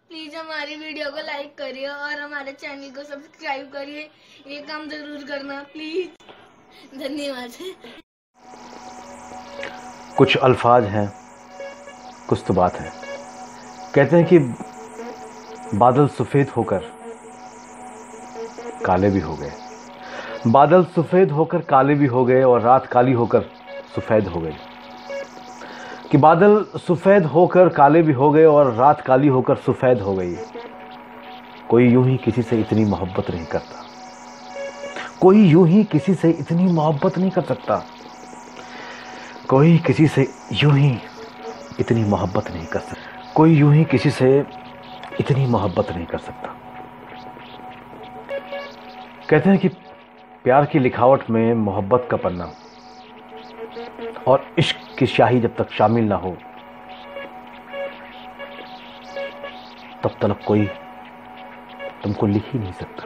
Please हमारी video को like करिए और हमारे चैनल को सब्सक्राइब करिए। ये काम जरूर करना प्लीज। धन्यवाद। कुछ अल्फाज हैं, कुछ तो बात है। कहते हैं कि बादल सफ़ेद होकर काले भी हो गए, बादल सफ़ेद होकर काले भी हो गए और रात काली होकर सफ़ेद हो गई। कि बादल सफ़ेद होकर काले भी हो गए और रात काली होकर सफ़ेद हो गई। कोई यूं ही किसी से इतनी मोहब्बत नहीं करता, कोई यूं ही किसी से इतनी मोहब्बत नहीं कर सकता, कोई किसी से यूं ही इतनी मोहब्बत नहीं कर सकता, कोई यूं ही किसी से इतनी मोहब्बत नहीं कर सकता। कहते हैं कि प्यार की लिखावट में मोहब्बत का पन्ना और इश्क की स्याही जब तक शामिल ना हो तब तक कोई तुमको लिख ही नहीं सकता।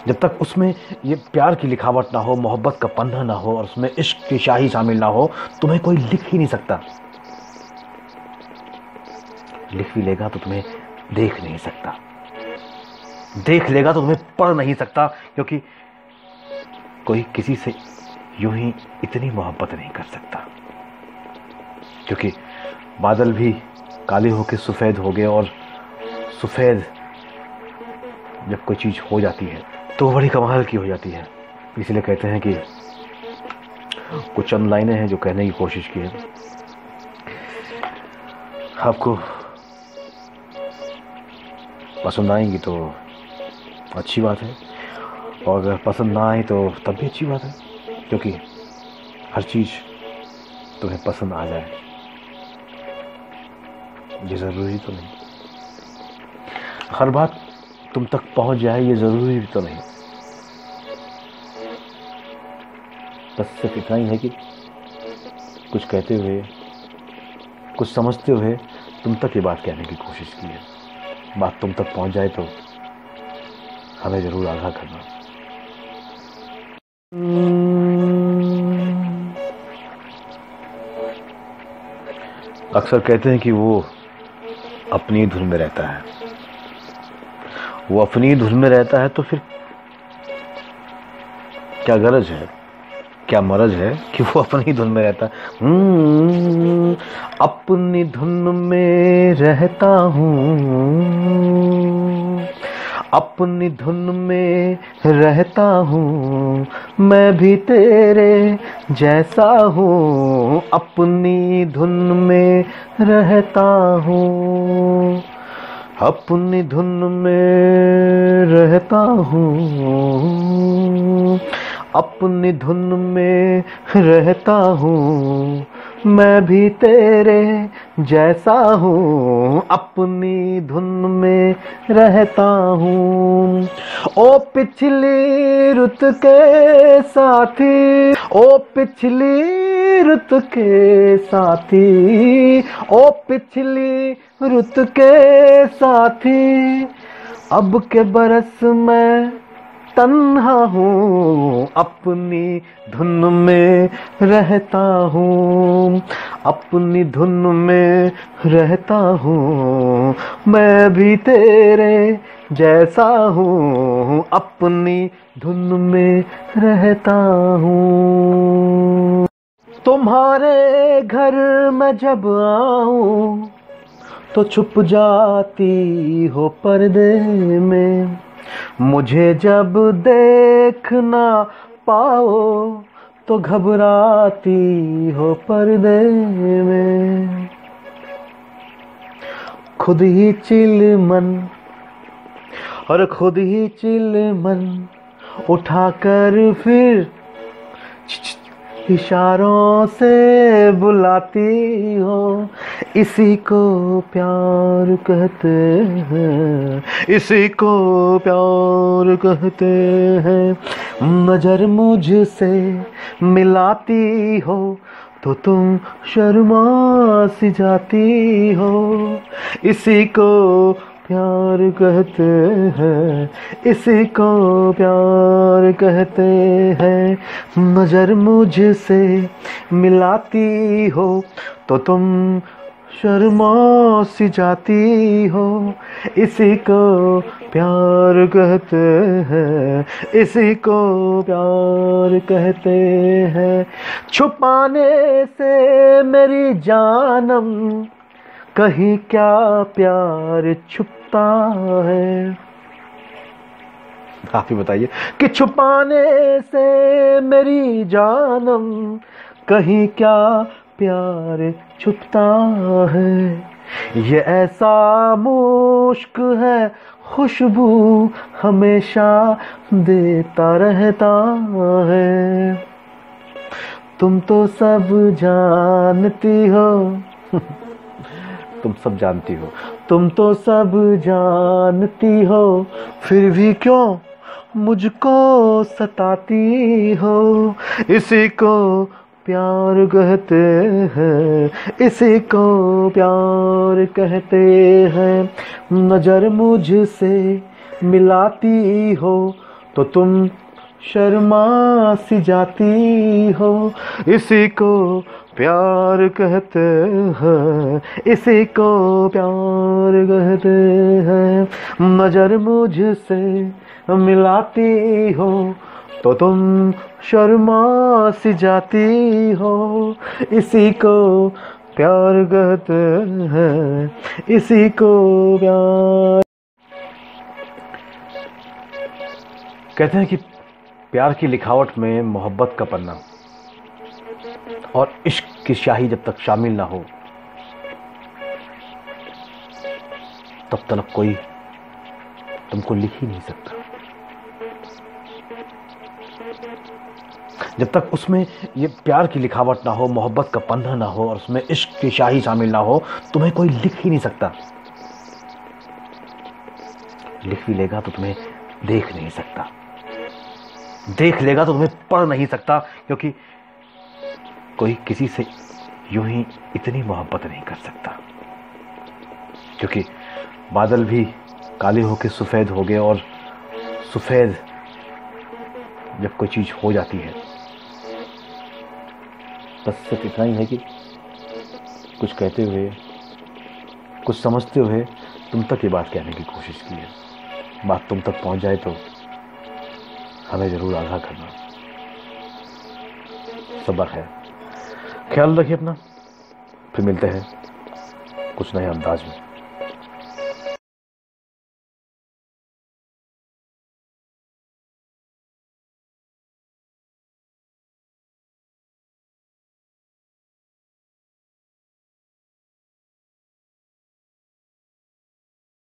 जब तक उसमें ये प्यार की लिखावट ना हो, मोहब्बत का पन्ना ना हो और उसमें इश्क की स्याही शामिल ना हो, तुम्हें कोई लिख ही नहीं सकता। लिख भी लेगा तो तुम्हें देख नहीं सकता, देख लेगा तो तुम्हें पढ़ नहीं सकता, क्योंकि कोई किसी से यूं ही इतनी मोहब्बत नहीं कर सकता। क्योंकि बादल भी काले होकर सफ़ेद हो गए और सफ़ेद जब कोई चीज़ हो जाती है तो बड़ी कमाल की हो जाती है। इसलिए कहते हैं कि कुछ चंद लाइनें हैं जो कहने की कोशिश की है। आपको पसंद आएंगी तो अच्छी बात है, और अगर पसंद ना आए तो तब भी अच्छी बात है, क्योंकि हर चीज़ तुम्हें पसंद आ जाए ये ज़रूरी तो नहीं, हर बात तुम तक पहुंच जाए ये ज़रूरी भी तो नहीं। बस सिर्फ इतना ही है कि कुछ कहते हुए, कुछ समझते हुए तुम तक ये बात कहने की कोशिश की है। बात तुम तक पहुंच जाए तो हमें ज़रूर आगाह करना। अक्सर कहते हैं कि वो अपनी धुन में रहता है, वो अपनी धुन में रहता है, तो फिर क्या गरज है, क्या मरज है कि वो अपनी धुन में रहता है। अपनी धुन में रहता हूँ, अपनी धुन में रहता हूँ, मैं भी तेरे जैसा हूँ। अपनी धुन में रहता हूँ, अपनी धुन में रहता हूँ, अपनी धुन में रहता हूँ, मैं भी तेरे जैसा हूँ। अपनी धुन में रहता हूँ। ओ पिछली रुत के साथी, ओ पिछली रुत के साथी, ओ पिछली रुत के साथी, अब के बरस में तन्हा हूँ। अपनी धुन में रहता हूँ, अपनी धुन में रहता हूँ, मैं भी तेरे जैसा हूँ। अपनी धुन में रहता हूँ। तुम्हारे घर में जब आऊं तो छुप जाती हो पर्दे में, मुझे जब देख ना पाओ तो घबराती हो पर्दे में। खुद ही चिलमन और खुद ही चिलमन उठाकर फिर इशारों से बुलाती हो। इसी को प्यार कहते हैं, इसी को प्यार कहते हैं। नजर मुझसे मिलाती हो तो तुम शर्मा सी जाती हो। इसी को प्यार कहते हैं, इसी को प्यार कहते हैं। नजर मुझसे मिलाती हो तो तुम शर्मा सी जाती हो, इसी को प्यार कहते हैं, इसी को प्यार कहते हैं। छुपाने से मेरी जानम, कहीं क्या प्यार छुपता है। आप ही बताइए कि छुपाने से मेरी जानम, कहीं क्या प्यार छुपता है। ये ऐसा मुश्क है, खुशबू हमेशा देता रहता है। तुम तो सब जानती हो तुम सब जानती हो, तुम तो सब जानती हो, फिर भी क्यों मुझको सताती हो। इसी को प्यार कहते हैं, इसी को प्यार कहते हैं। नजर मुझसे मिलाती हो तो तुम शर्मा सी जाती हो। इसी को प्यार कहते हैं, इसी को प्यार कहते हैं। नजर मुझसे मिलाती हो तो तुम शर्मा सी जाती हो। इसी को प्यार कहते हैं, इसी को प्यार कहते हैं। कि प्यार की लिखावट में मोहब्बत का पन्ना और इश्क की स्याही जब तक शामिल ना हो, तब तक कोई तुमको लिख ही नहीं सकता। जब तक उसमें ये प्यार की लिखावट ना हो, मोहब्बत का पन्ना ना हो और उसमें इश्क की स्याही शामिल ना हो, तुम्हें कोई लिख ही नहीं सकता। लिख भी लेगा तो तुम्हें देख नहीं सकता, देख लेगा तो तुम्हें पढ़ नहीं सकता, क्योंकि कोई किसी से यूं ही इतनी मोहब्बत नहीं कर सकता। क्योंकि बादल भी काले होके सफेद हो गए, और सफेद जब कोई चीज हो जाती है, बस सिर्फ इतना ही है कि कुछ कहते हुए, कुछ समझते हुए तुम तक ये बात कहने की कोशिश की है। बात तुम तक पहुंच जाए तो हमें जरूर आगाह करना। सब्र है। ख्याल रखिए अपना, फिर मिलते हैं कुछ नए अंदाज में।